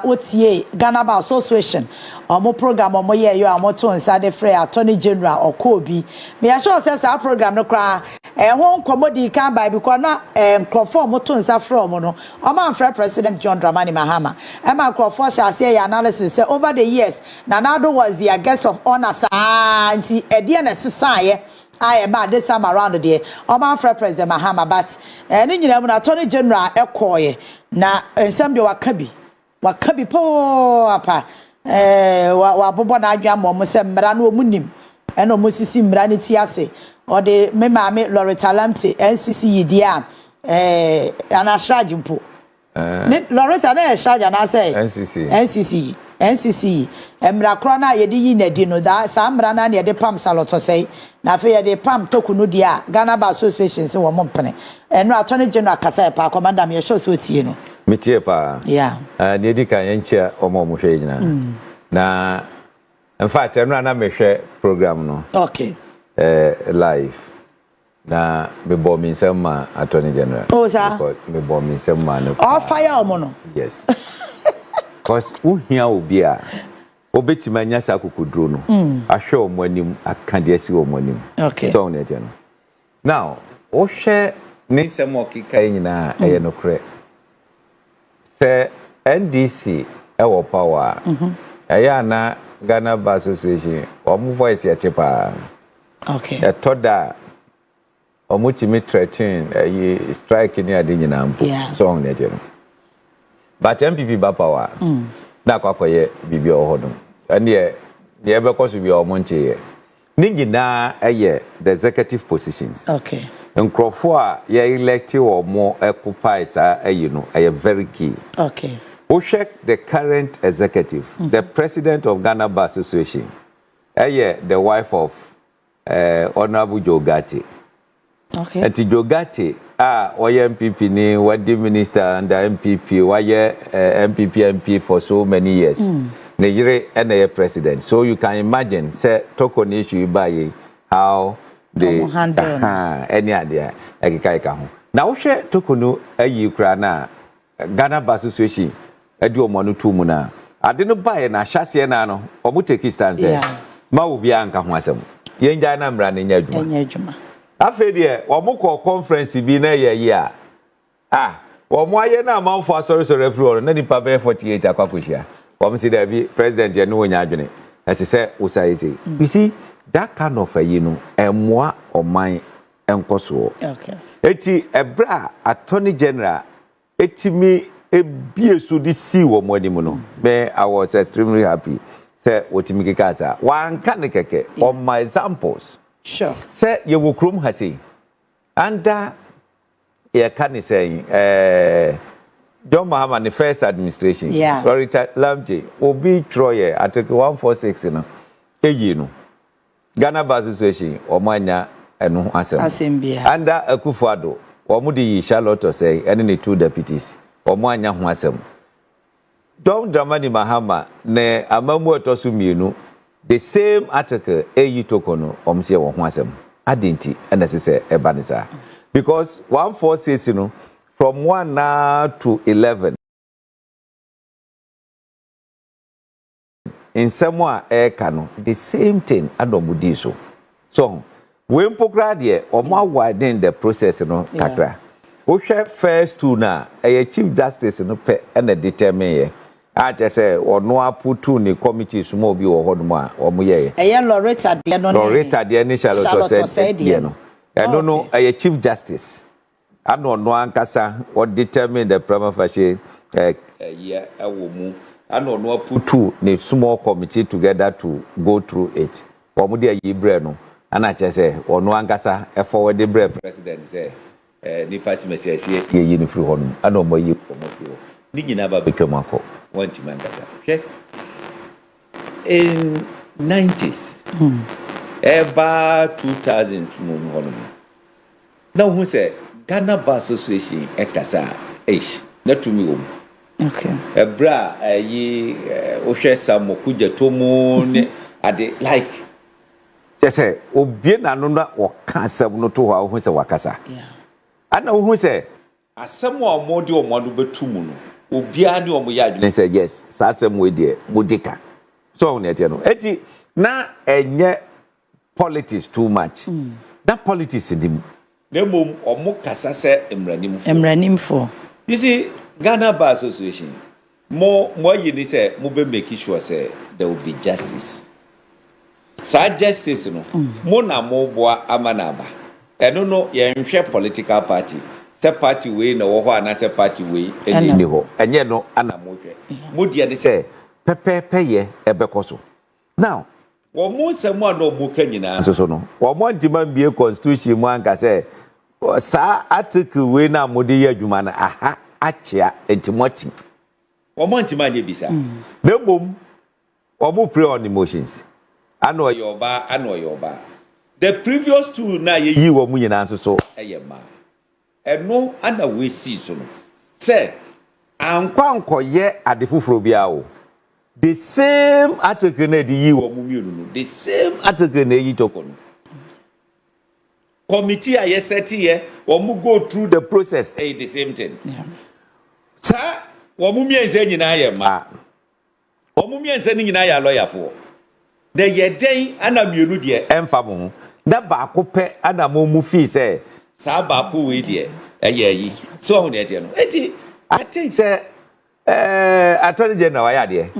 otie Ghana Bar Association omo program omo ye yo amoto inside free Attorney General Okobi me assure say our program no kra ho nkomodi kan by because na nkrofo moto nsa from no omo amfra President John Dramani Mahama e ma nkrofo sha say analysis say over the years Nanado was the guest of honor anti e na sesaye I am this time around the Oman Fred President Mahama, but any Attorney General Ekoye na some de wakabi po apa wa bobo na adwa mo se mra na omunim eno mo sisi mra ne ti ase o de me maame Loretta Lamte NCC yidia anasraji mpo ne Loretta na sraja na say NCC emra kro na ye di yi na di no da sa mra na ye de pam saloto say na fe ye de pam Torkornoo dia Ghana Bar Association se wo mpene eno Attorney General kasa pa commander me show so tie no metie pa yeah ne di kan yenchia omo mo hwe nyina na in fact eno na me hwe program no okay live na me bo mi nsema Attorney General oh sir me bo mi nsema no all fire omo no yes cause uhia obi a obetima nya sa kokudro no ahwe omo anim akade asi omo anim okay so na no now o hwe ni nsema okika nyina eye no kre se NDC ewo power eya na Ghana Bar Association omo voice ya chepa okay toda omo timi threaten strike ni ade nyina mpo so na no but MPP ba power na kwakoye bibi ohodum ene ye be koso bi omo ncheye ni nyina eye the executive positions okay nkrofo a ye elect omo occupy sa no very key okay who check the current executive the president of Ghana Bar Association the wife of Honorable Jogate okay ati Jogate oye MPP ni wadi minister under MPP waye MPP MP for so many years ne yire ene president so you can imagine say Torkornoo issue buy how they any idea ekika ho na wo hwe Torkornoo ayi kura na Ghana Bar Association adi omonu tumu na ade no buy na hyase na no omo take stance ma obi anka ho asem yenja na mra na nya adwuma afedie omukọ conference bi na ye a omo aye na amanfo asori referral na nipa be 48 akwakohia omo si da bi president je no wonya adwene ese se usaise you see that kind of no emwa oman enkoso okay eti ebra Attorney General etimi ebiesu di si wo modimu no me I was extremely happy say otimi kekasa wan kan keke on my examples sure say you will krum hasi under ye can say John Mahama the first administration Loretta Lamte obi troye article 146 no eyi no Ghana Bar Association omanya eno asem under Akufo Addo omudi Charlotte say any the two deputies omanya ho asem John Dramani Mahama ne amamu etosu mienu the same article eyi Torkornoo omse wo ho asem adenti and say ebanisa because 146 you know from 1 now to 11 in somewhere no the same thing adomudi so when pokrade omo widen the process no kakra wo hwe first two na chief justice no pe na determine aje say ono aputu ni committee sumo bi wo hodum a omo ye Loretta de no Loretta de ni Charlotte said no no no chief justice ano no ankasa or determine the prima facie yeah awomu ano no aputu ni small committee together to go through it omo de yibre no ana che say ono ankasa forward the president say ni pass message ye yi ni free honum ano mo yi omo free ni nyina ba bekwamako wanti mangasa hwe in 90s eba 2000 mo honum na hu say Ghana Bar Association ekasa na tumi wo okay ebra yi ohwe samo kujatomo ne ade like say obie na no na oka asem no to ho hu say wakasa ana hu say asem a omodi omodo betumu no obia ni omo ya adwene say yes sa asem we de modika so on ete no eti na enye politics too much that politics in them na mom omo kasa say emranimfo you see Ghana Bar Association more you ni say mo be make sure say there will be justice sa justice no mo na mo boa amanaba eno no ye nhwe political party se party we na wo ho ana se party we eni ni ho enye no ana mo hwe mo dia ni say pepepe ye ebekoso now wo mo se mo na mo ka nyina so no wo mo ntima bie constitution mu anka say sa article we na mo de ye adwuma na aha achia entimoti wo mo ntima anye bisa na bom wo mo pray on emotions ano yoba the previous two na ye yi wo mu nyina so eyema eno ana we see so no say ankwanko ye adefufuro bia o the same article na di yi wo mu mienu no the same article na yi Torkornoo committee a ye set here wo mu go through the process the same thing sa wo mu miense nyina ye ma wo mu miense ni nyina ya lawyer for the ye den ana mienu de emfa mo da ba ko pe ana mo mu fi say sa ba ko we de yi so ho ne tie no eti I think say attorney general wa ya de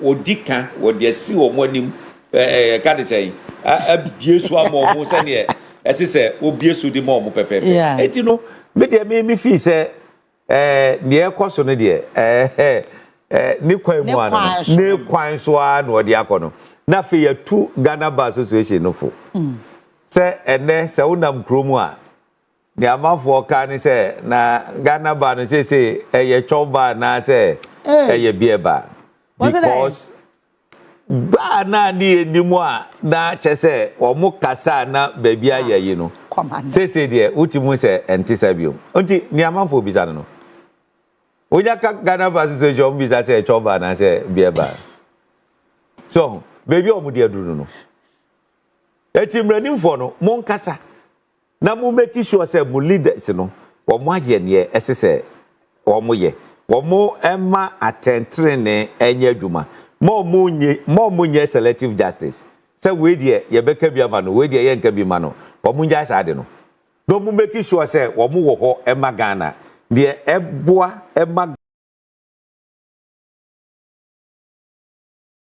odika wo de si wo mo anim ka de say abie so am mo se ne ese say obie so de mo pepepe eti no me de me fi say ne ekoso ne de ni kwan mu ana ne kwan so a no de akono na fe ya tu Ghana Bar Association no fo say ene se unam kromu a ni amafo ka ni say na Ghana Bar no say ye choba na say ye bieba because ba na ni enimu a na che say omo kasa na baby ayeyi no say de utimu say entisabium onti ni amafo bisa no onya ka Ghana Bar Association bisa say choba na say bieba so baby omudi aduru no eti mranimfo no monkasa na mo make sure say mo leaders no wo mo aye ne esese wo mo ye wo mo ema attentre ne enye adwuma mo mo nye selective justice say we de ye beka bia ma no we de ye nka bi ma no wo mo nja sa de no no mo make sure say wo mo wo ho ema Ghana de eboa ema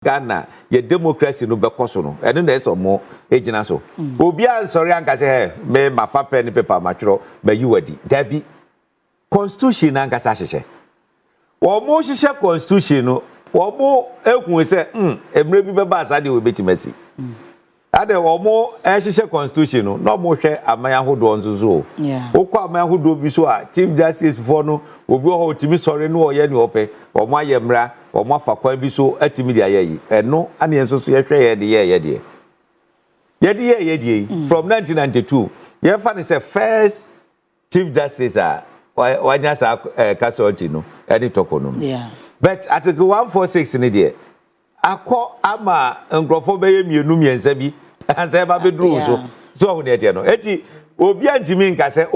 Ghana ye democracy no bekoso no eno na eso mo ejina so obi an sorry anka say me mafa pen paper matro ba yiwadi dabi constitution anka sa hyehe wo mo hyehe constitution no wo mo ehun say emre bi beba asade we betimasi ade wo mo hyehe constitution no no mo hwe amaya hodo nzuzo wo kwa amaya hodo bi so a chief justice for no obi ho timi sorry no wo ye ni ope wo mo ayemra wo mo afa kwan bi so atimi dia ye eno ane enso so ye hwe ye de from 1992 ye fa ni say first chief justice wanya sa kasonti no edi Torkornoo but article 146 ni de akọ ama nkrofo be ye mienu miensa bi ansa ba be duru so ho ne tie no eti obi antimi nka say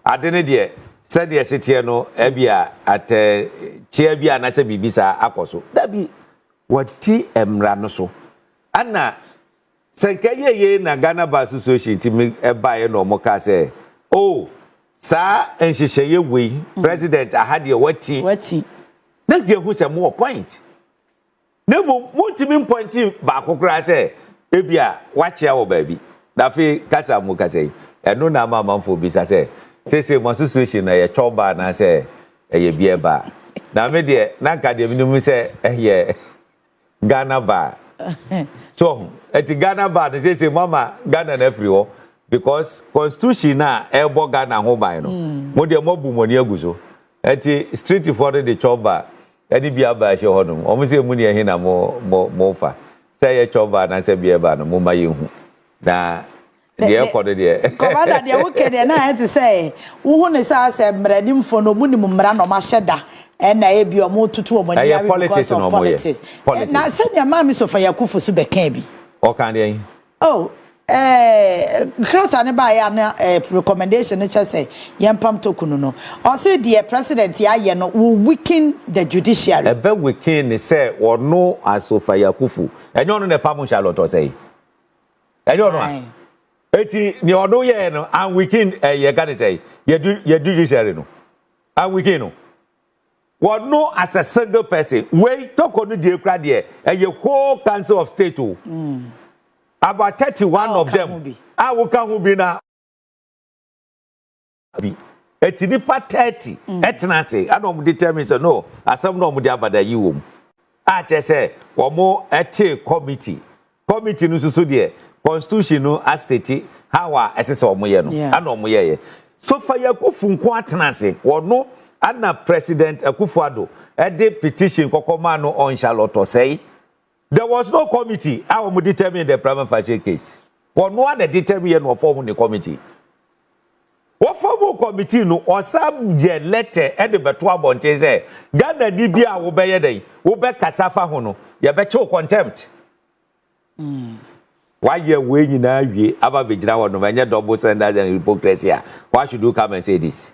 ade ne de said the city no ebia at chia bia na se bibisa akoso dabi wati emra no so ana senkeye ye na Ghana Bar Association timi ebaye no mo ka say sa enhyehyeye we president ahade wati na gye hu se mo point na mo timi point ba kokora say ebia wachia wo ba bi da fe kasa mo ka say eno na mamamfo bisa say say my association na ye choba na say ye bieba na me de na ka de minimum say ye Ghana Bar so eti Ghana Bar they say mama Ghana na free because constitution na ebo Ghana ho ban no mo de mo bu moni aguso eti street for the choba edi biaba she ho no o mo say mu ne he na mo fa say ye choba na say bieba no mo ma ye hu na the code there komanda de woke de na enti say wo hu ne say mradimfo no mu ni mra no ma hyeda na e bi o mo tutu o mo ni ya because of politics na say the mama Sophia Akufo so be kan bi o kan de Krata ne ba ya na recommendation ne say yempam Torkornoo no. Or say the president ya ye no will weaken the judiciary. A be weaken ne say or no as Sophia Akufo. Enyo no ne pam Charlotte say. Enyo no. Eti ni odo ye no and weaken ye can say ye judiciary no. And weaken no. What no as a single person. We Torkornoo dey kra there a whole council of state o. About 31 of them. I will come be now. Etinipa 30. Etinase. I don't determine so no. As some no mudia bada you. I just say one more ete committee. Committee no so there. Constitution no as state how assess omo ye no. Ano omo ye. So for Yakufo nko atenase. One no ana President Akufo Addo e petition kokoma no on Charlotte say. There was no committee. I will determine the prima facie case. But no one determine what form the committee. What form committee no or some letter at the Betua Bonte say, Ghana Dibia will be a day, will be Casafa Hono, you bet your contempt. Why you waiting now? Ye, Abba Vijana, when you double senders and hypocrisy. Why should you come and say this?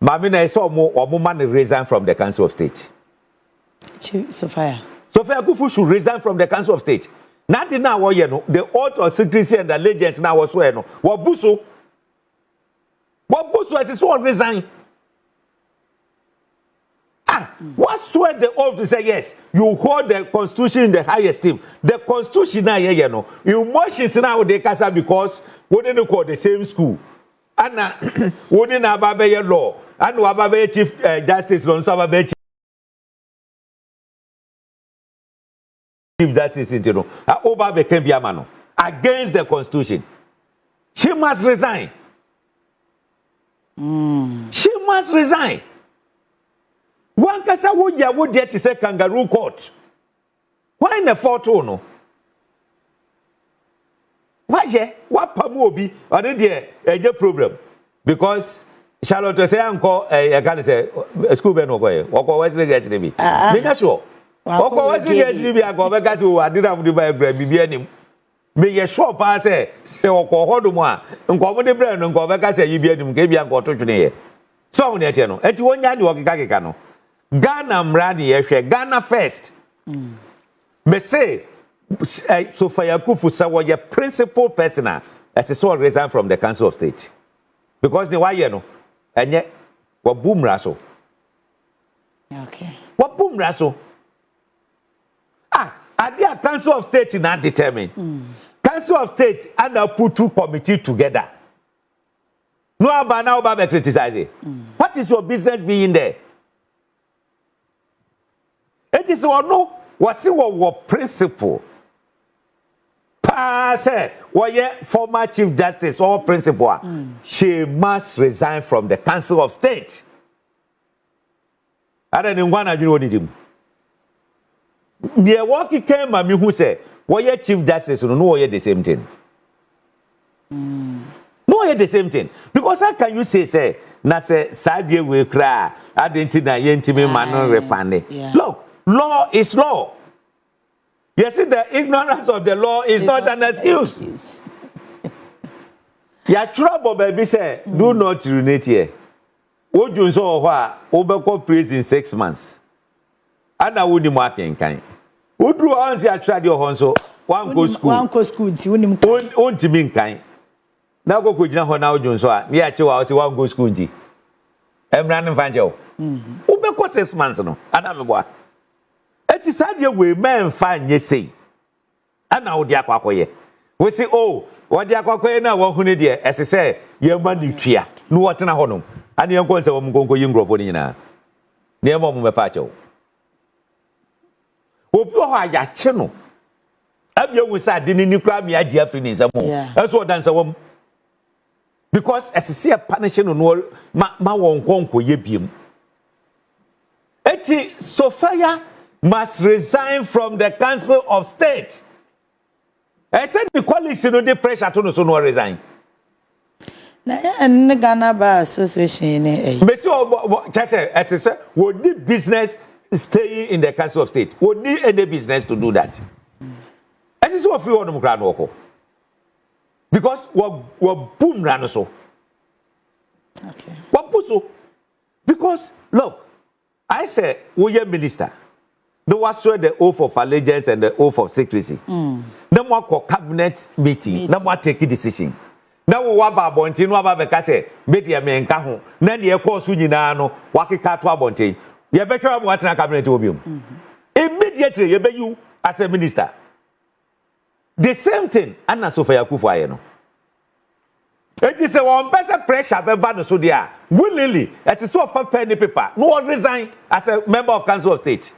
Mamina saw more or more money resign from the Council of State. Sophia. Sophia Akufo should resign from the Council of State. Nothing now, the oath of secrecy and allegiance now was where no. What Busu as his one resign. What swear the oath to say yes? You hold the Constitution in the highest esteem. The Constitution now, no. You motions now they casa because we didn't call the same school. And we didn't have a law. And we have a chief justice law. Chief Justice Intino, over became Biamano against the Constitution. She must resign. She must resign. One kasa would there to say kangaroo court. Why in the photo no? Why ye? What pamobi? Or did ye problem? Because Charlotte say uncle, I can't say school ben or West gets me. Make sure. Oko was against me, I go back to I did have to buy a bread, be may a short pass, say, Oko Hoduma, and go with the bread and go back as you be him, gave you a quarter today. So, Netano, at 1 year, you Gagano. Ghana, Mradi, Ghana first. May say, Sophia Akufo saw your principal person as a sole resign from the Council of State. Because the why, and yet, what boom rasso. Okay. What boom rasso? At the Council of State not determined. Council of State and I put two committees together. No about now about criticizing. What is your business being there? It is or no, what's your principle? Pass former Chief Justice or principal. She must resign from the Council of State. I don't know what you did him. The walkie came and me who say, "Why your Chief Justice no the same thing?" No, the same thing. Because how can you say na say sadie we cry, identity yentimi man refund. Look, law is law. You see, the ignorance of the law is not an excuse. Your trouble, baby, say, do not urinate here. What you saw, overcome prison 6 months. And I wouldn't mark in kind. Who drew on the trade your honso? One go school. One go school. One to mean kind. Now go to John now, John. So, me at 2 hours, one go school. I'm running Fanjo. Overcome 6 months, no. And I'm a boy. It is idea we men find ye say. And now the aquacoye. We say, oh, what the aquacoye now, 100 years, as I say, your money tria, no what in a honum. And your course of Mungo young Groponina. Near Mom Pacho. Hope you are your channel. Have you with that didn't you grab me Gyamfi in some more? That's what dance a woman. Because as I see a punishment on all, my one conquer ye beam. Eti Sophia must resign from the Council of State. I said the coalition no dey pressure to no resign. Na en Ghana Bar Association eh. Monsieur Chase, as I said, would need business staying in the Council of State. Would need any business to do that. As is what we want to grant woko. because we boom rano so. Okay. What so? Because look, I say we are minister. No one swear the oath of allegiance and the oath of secrecy. No more call cabinet meeting. No more take a decision. Now we want Babonti, no about Becase, Media men Cahu, Nandy a course Unino, Waki Catwa Bonte. You better have what a cabinet obium. Immediately, you bet you as a minister. The same thing, Anna Sophia Akufo. It is a one better pressure by so there. Willingly, as a sort of pen paper, no one resign as a member of Council of State.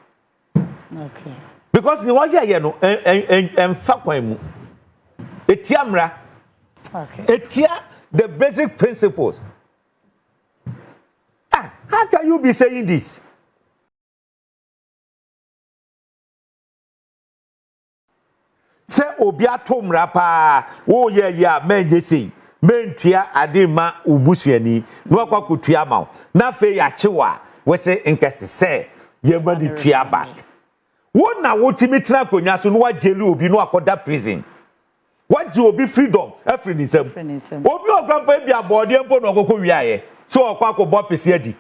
Okay. Because the one here, no, and Fakwemu. Etiamra. Okay. Etia, the basic principles. How can you be saying this? Say Obia Tom Rapa, oh yeah, men they say, men tia adima ubusuani, no Kwaku Tiamau, na fe ya chiwa, we say in case say, ye money tia back. What now what Timitra Konyasu no jelu obi no akoda prison? What you be freedom? Efrinisem. Obi o grandpa bi abode empo no okoko wiaye. So okwako bo pesiadi.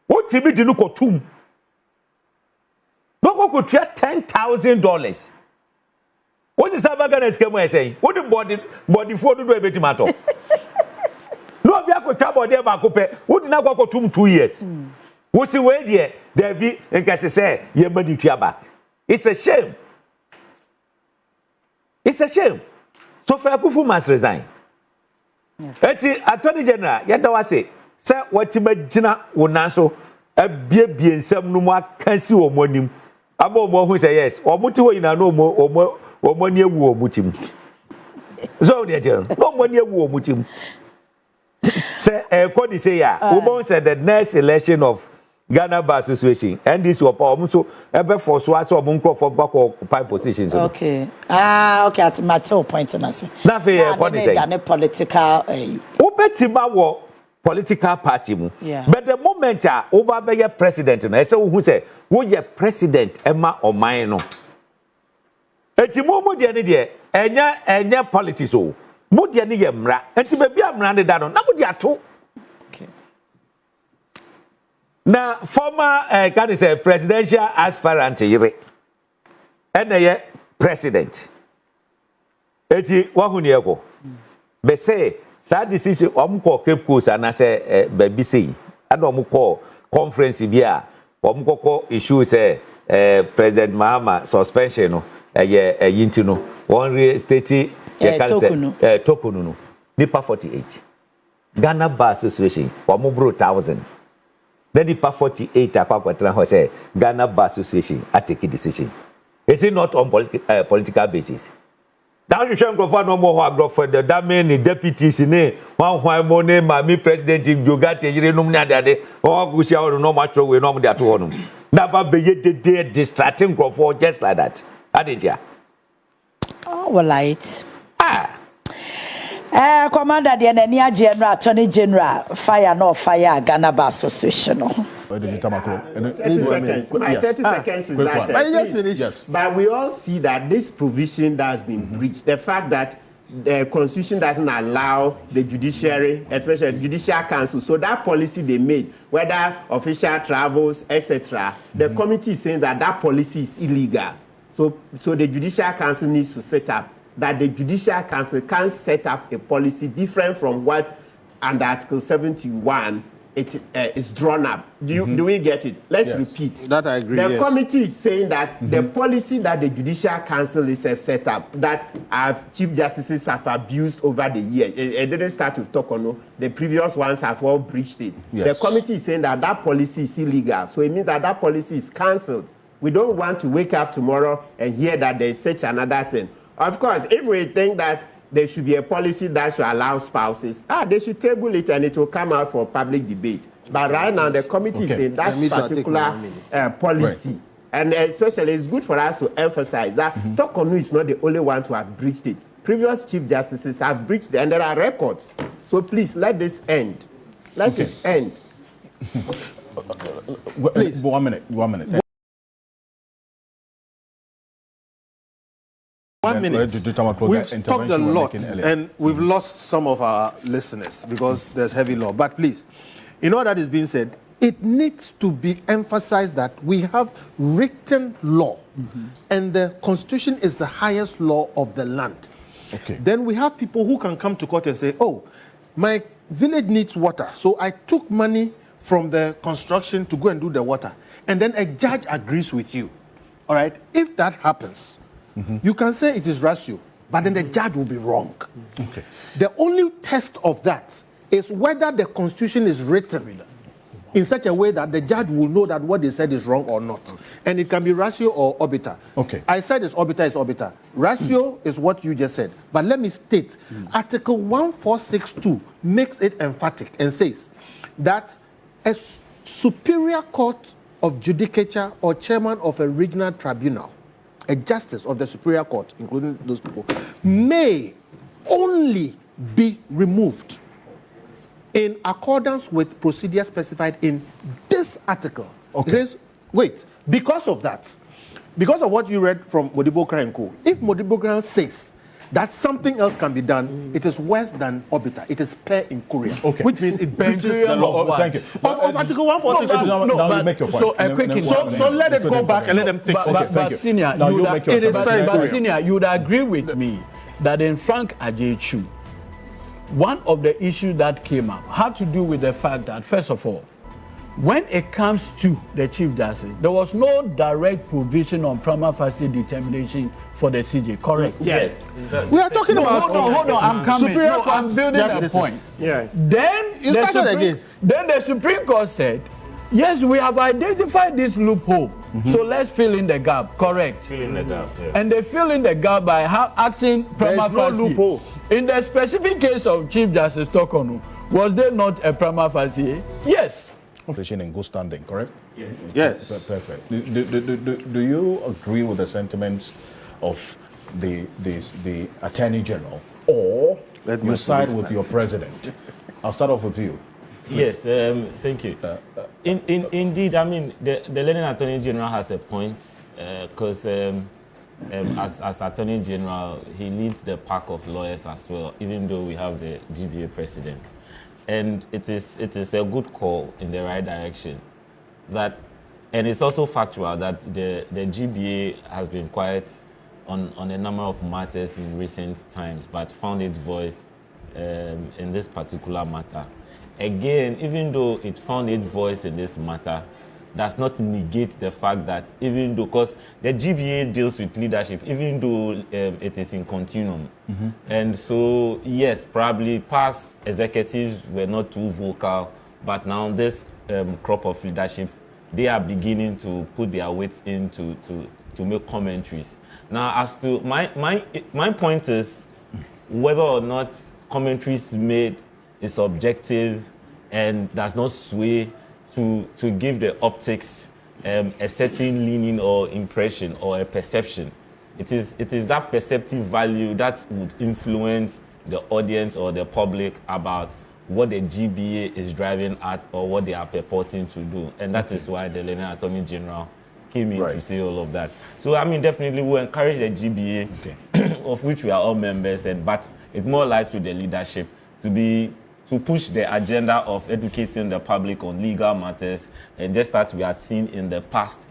What Timiti no kotum? No okoko tia $10,000. What is Sabagana scheme saying? What the body for do e beti matter? No bi akota bode ba kope. What na kwako tum 2 years. What see we there? There be en case say ye mani tua back. It's a shame. It's a shame. Sophia Akufo must resign. Eti Attorney General, yada wase, say wati magina wonanso, bie nsem no mu akansi omonim. Aba omo hu say yes, omuti ho ina no omoni ewu omutim. So dey tell, no omoni ewu omutim. Say Kodi say ya, Obo said the next election of Ghana Bar Association and this was so ever for so as for back occupy positions. Okay. Okay, at my 2 points and I say. Nothing political Obetima wo political party mu. But the moment over be president na say who say wo ye president Emma Oman no. Enti mo de ne de enya politics o. Mo de ne ye mra. Enti be bia mra ne da no na mo de ato. Now, former can say presidential aspirant yire. And president. Eti wahuni eko. Be say sad decision omko Cape Coast and say baby say. And omko conference bia omko issue say President Mahama suspension no yinti no. One real state Torkornoo no. Nipa 48. Ghana Bar Association omubro 1,000. Then the part 48 Akwakwatra say Ghana Bar Association take a decision. Is it not on political basis? Now you show no more for the many deputies in a one money, my president in Jogate, you know, or Gushia no much we know that one. Never be distracting for just like that. Atigya. Oh, well, light. Commander, the Kennedy General, Attorney General, fire no fire, Ghana Bar Association. 30 seconds. My 30 seconds is that. Yes. But we all see that this provision that has been breached. The fact that the Constitution doesn't allow the judiciary, especially the Judicial Council, so that policy they made, whether official travels, etc., the committee is saying that that policy is illegal. So the Judicial Council needs to set up that the Judicial Council can set up a policy different from what under Article 71 it is drawn up. Do we get it? Let's repeat. That I agree. The committee is saying that the policy that the Judicial Council is set up, that our Chief Justices have abused over the years, it didn't start with Torkornoo. The previous ones have all breached it. The committee is saying that that policy is illegal. So it means that that policy is cancelled. We don't want to wake up tomorrow and hear that there is such another thing. Of course, if we think that there should be a policy that should allow spouses, they should table it and it will come out for public debate. But right now, the committee is saying that particular policy, and especially it's good for us to emphasize that Torkornoo is not the only one to have breached it. Previous Chief Justices have breached it, and there are records. So please, let this end. Let it end. Please. 1 minute. 1 minute. We've talked a lot, and we've lost some of our listeners because there's heavy law. But please, in all that is being said, it needs to be emphasized that we have written law, and the Constitution is the highest law of the land. Okay. Then we have people who can come to court and say, oh, my village needs water, so I took money from the construction to go and do the water. And then a judge agrees with you. All right? If that happens, you can say it is ratio, but then the judge will be wrong. Okay. The only test of that is whether the Constitution is written in such a way that the judge will know that what they said is wrong or not. Okay. And it can be ratio or orbiter. Okay. I said it's orbiter, it's orbiter. Ratio is what you just said. But let me state, Article 1462 makes it emphatic and says that a superior court of judicature or chairman of a regional tribunal, a justice of the superior court, including those people, may only be removed in accordance with procedure specified in this article. Okay. It says, wait, because of that, because of what you read from Modibo Kra & Co., if Modibo Kra says that something else can be done, it is worse than orbiter. It is per incuria, which means it breaches the law. Thank you. Of Article 146. Now you make your point. So let it go back and let them fix it. But Senior, you would agree with me that in Frank Ajechu, one of the issues that came up had to do with the fact that, first of all, when it comes to the Chief Justice, there was no direct provision on prima facie determination for the CJ, correct? Yes. We are talking about... Hold on, I'm coming. No, I'm building a point. Yes. Then the Supreme Court said, yes, we have identified this loophole, so let's fill in the gap, correct? Fill in the gap, yeah. And they fill in the gap by asking prima facie. No loophole. In the specific case of Chief Justice Torkornoo, was there not a prima facie? Yes. In good standing, correct? Yes. Yes. Perfect. Do you agree with the sentiments of the Attorney General, or you side with your president? I'll start off with you. Yes, thank you. Indeed, I mean, the Learning Attorney General has a point, because as Attorney General, he leads the pack of lawyers as well, even though we have the GBA president. And it is a good call in the right direction. And it's also factual that the GBA has been quiet on a number of matters in recent times, but found its voice in this particular matter. Again, even though it found its voice in this matter, does not negate the fact that even though, because the GBA deals with leadership, even though it is in continuum. And so, yes, probably past executives were not too vocal, but now this crop of leadership, they are beginning to put their weights in to make commentaries. Now, as to my point is whether or not commentaries made is objective and does not sway to give the optics a certain leaning or impression or a perception. It is that perceptive value that would influence the audience or the public about what the GBA is driving at or what they are purporting to do. And that is why the Learning Attorney General came in to say all of that. So, I mean, definitely we encourage the GBA, of which we are all members, but it more lies with the leadership to push the agenda of educating the public on legal matters, and just that we had seen in the past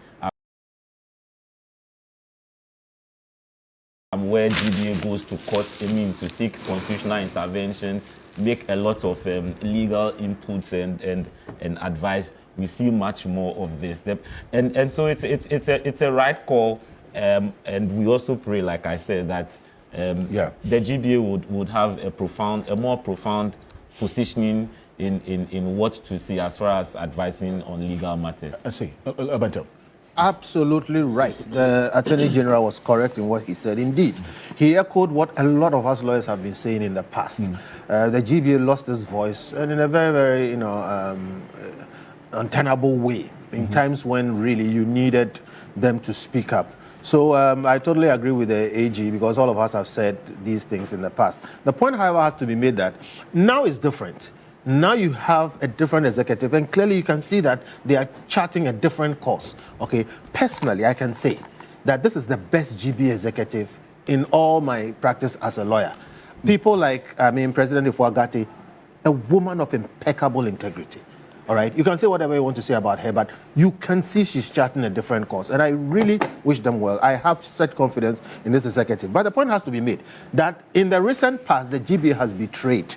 where GBA goes to court, to seek constitutional interventions, make a lot of legal inputs and advice. We see much more of this, and so it's a right call, and we also pray, like I said, that the GBA would have a more profound positioning in what to see as far as advising on legal matters. I see. Absolutely right. The Attorney General was correct in what he said. Indeed, he echoed what a lot of us lawyers have been saying in the past. The GBA lost its voice, and in a very, very, untenable way, in times when really you needed them to speak up. So I totally agree with the AG, because all of us have said these things in the past. The point, however, has to be made that now is different. Now you have a different executive, and clearly you can see that they are charting a different course. Okay, personally, I can say that this is the best GB executive in all my practice as a lawyer. People like, President Ifwagati, a woman of impeccable integrity. All right, you can say whatever you want to say about her, but you can see she's charting a different course. And I really wish them well. I have such confidence in this executive. But the point has to be made that in the recent past, the GBA has betrayed,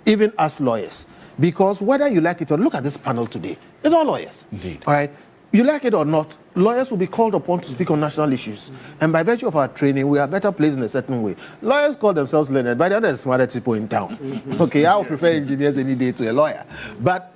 even as lawyers. Because whether you like it or not, look at this panel today. It's all lawyers. Indeed. All right. You like it or not, lawyers will be called upon to speak on national issues. And by virtue of our training, we are better placed in a certain way. Lawyers call themselves learned, but they're the smartest people in town. Okay, I would prefer engineers any day to a lawyer. But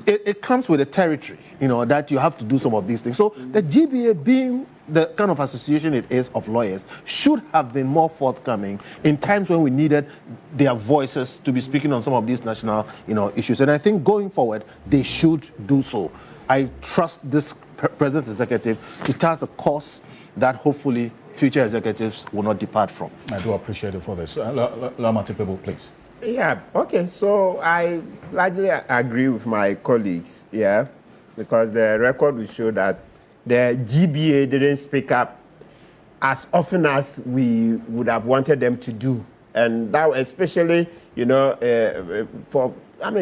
it comes with a territory, that you have to do some of these things. So the GBA, being the kind of association it is of lawyers, should have been more forthcoming in times when we needed their voices to be speaking on some of these national, issues. And I think going forward, they should do so. I trust this present executive to chart a course that hopefully future executives will not depart from. I do appreciate it for this. Lamati people, please. Yeah, okay, so I largely agree with my colleagues, because the record will show that the GBA didn't speak up as often as we would have wanted them to do. And that especially, for,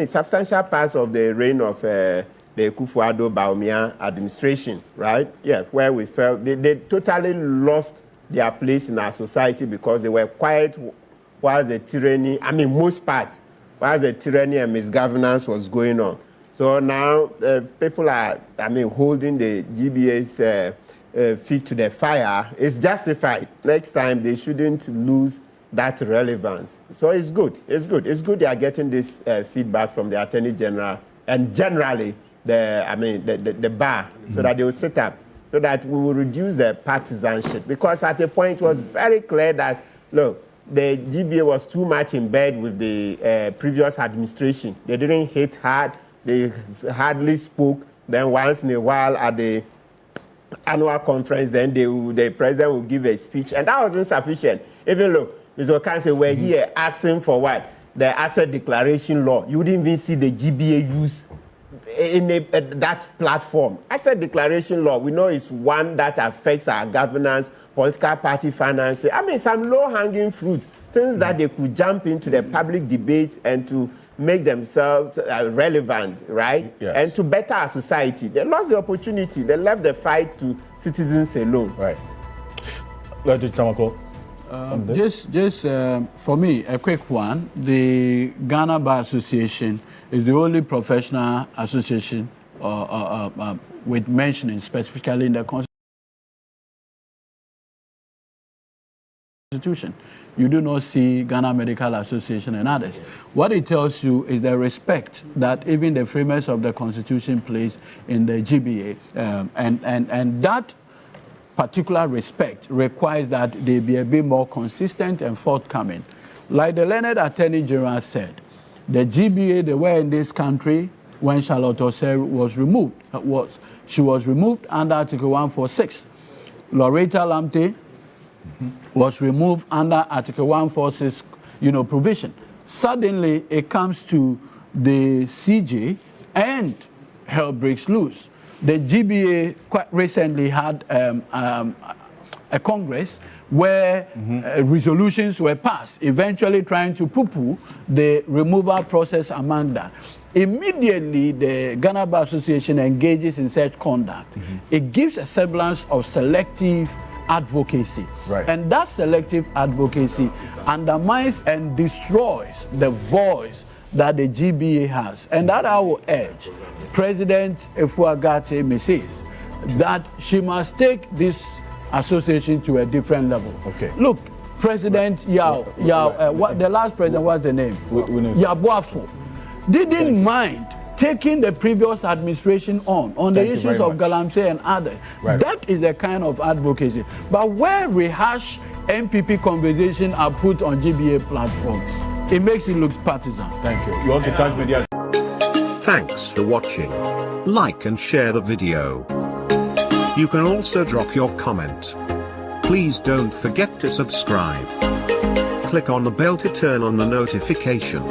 substantial parts of the reign of the Akufo Addo Bawumia administration, right? Yeah, where we felt they totally lost their place in our society because they were quiet while the tyranny, most parts, while the tyranny and misgovernance was going on. So now people are, holding the GBA's feet to the fire. It's justified. Next time, they shouldn't lose that relevance. So it's good. It's good. It's good they are getting this feedback from the Attorney General and generally the bar, so that they will sit up, so that we will reduce the partisanship. Because at a point, it was very clear that, look, the GBA was too much in bed with the previous administration. They didn't hit hard. They hardly spoke. Then once in a while at the annual conference, then the president will give a speech. And that wasn't sufficient. Even though Mr. Okanse were here asking for what? The asset declaration law. You wouldn't even see the GBA use in that platform. Asset declaration law, we know is one that affects our governance, political party financing. Some low-hanging fruit, things that they could jump into the public debate and to make themselves relevant, right? Yes. And to better our society. They lost the opportunity. They left the fight to citizens alone. Right. Just for me, a quick one. The Ghana Bar Association is the only professional association with mentioning specifically in the Constitution. You do not see Ghana Medical Association and others. What it tells you is the respect that even the framers of the Constitution place in the GBA, and that particular respect requires that they be a bit more consistent and forthcoming. Like the learned Attorney General said, the GBA, they were in this country when Charlotte Otchere was removed. She was removed under Article 146. Loretta Lamte was removed under Article 146, provision. Suddenly, it comes to the CJ and hell breaks loose. The GBA quite recently had a Congress where resolutions were passed, eventually trying to poo-poo the removal process among that. Immediately, the Ghana Bar Association engages in such conduct. It gives a semblance of selective advocacy. Right. And that selective advocacy undermines and destroys the voice that the GBA has. And that I will urge President Ifwagati Mrs. that she must take this association to a different level. Okay. Look, President the last president, what's the name? Yabuafo didn't mind taking the previous administration on the issues of galamsey and others. Right. That is the kind of advocacy. But where rehash MPP conversation are put on GBA platform, it makes it look partisan. Thank you. You want to thank media? Thanks for watching. Like and share the video. You can also drop your comment. Please don't forget to subscribe. Click on the bell to turn on the notification.